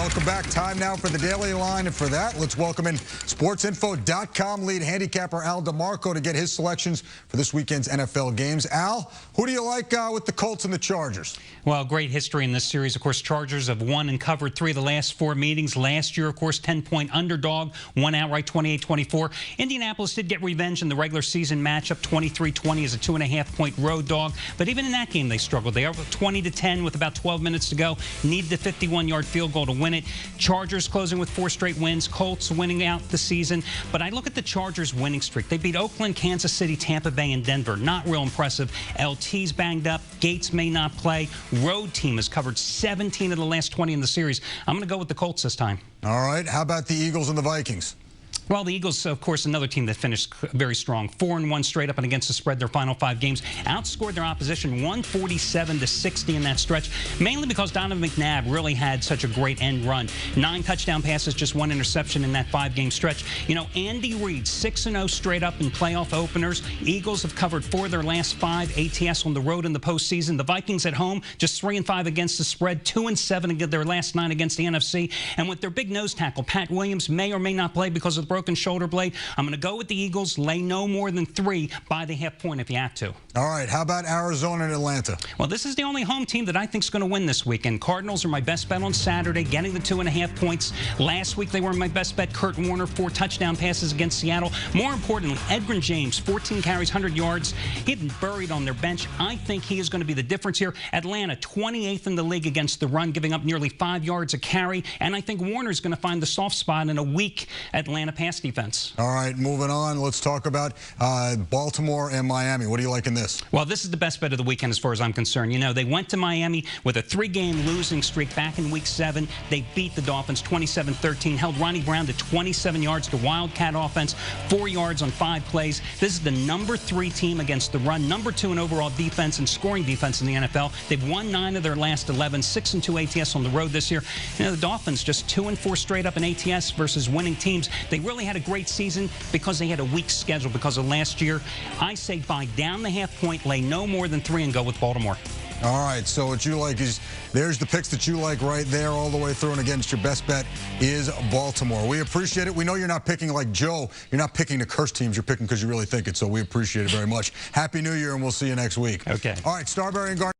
welcome back. Time now for the Daily Line, and for that, let's welcome in SportsInfo.com lead handicapper Al DeMarco to get his selections for this weekend's NFL games. Al, who do you like with the Colts and the Chargers? Well, great history in this series. Of course, Chargers have won and covered 3 of the last 4 meetings. Last year, of course, 10-point underdog, won outright 28-24. Indianapolis did get revenge in the regular season matchup, 23-20 as a 2.5-point road dog. But even in that game, they struggled. They were 20-10 with about 12 minutes to go. Needed the 51-yard field goal to win it. Chargers closing with 4 straight wins. Colts winning out the season. But I look at the Chargers winning streak. They beat Oakland, Kansas City, Tampa Bay, and Denver. Not real impressive. LT's banged up. Gates may not play. Road team has covered 17 of the last 20 in the series. I'm going to go with the Colts this time. All right. How about the Eagles and the Vikings? Well, the Eagles, of course, another team that finished very strong. 4-1 straight up and against the spread their final 5 games. Outscored their opposition 147-60 in that stretch, mainly because Donovan McNabb really had such a great end run. 9 touchdown passes, just 1 interception in that 5-game stretch. You know, Andy Reid, 6-0 straight up in playoff openers. Eagles have covered 4 of their last 5 ATS on the road in the postseason. The Vikings at home, just 3-5 against the spread, 2-7 against their last 9 against the NFC. And with their big nose tackle, Pat Williams, may or may not play because of the broken shoulder blade. I'm going to go with the Eagles, lay no more than 3 by the half point if you have to. All right. How about Arizona and Atlanta? Well, this is the only home team that I think is going to win this weekend. Cardinals are my best bet on Saturday, getting the 2.5 points. Last week, they were my best bet. Kurt Warner, 4 touchdown passes against Seattle. More importantly, Edgerrin James, 14 carries, 100 yards. He'd been buried on their bench. I think he is going to be the difference here. Atlanta, 28th in the league against the run, giving up nearly 5 yards a carry. And I think Warner is going to find the soft spot in a weak Atlanta pass defense. All right, moving on. Let's talk about Baltimore and Miami. What do you like in this? Well, this is the best bet of the weekend as far as I'm concerned. You know, they went to Miami with a 3-game losing streak back in Week 7. They beat the Dolphins 27-13, held Ronnie Brown to 27 yards to Wildcat offense, 4 yards on 5 plays. This is the number 3 team against the run, number 2 in overall defense and scoring defense in the NFL. They've won 9 of their last 11, 6-2 ATS on the road this year. You know, the Dolphins just 2-4 straight up in ATS versus winning teams. They really had a great season because they had a weak schedule because of last year. I say buy down the half point, lay no more than 3, and go with Baltimore. All right, so what you like is, there's the picks that you like right there all the way through, and again, your best bet is Baltimore. We appreciate it. We know you're not picking like Joe. You're not picking the cursed teams. You're picking because you really think it, so we appreciate it very much. Happy New Year, and we'll see you next week. Okay. All right, Starberry and Garner.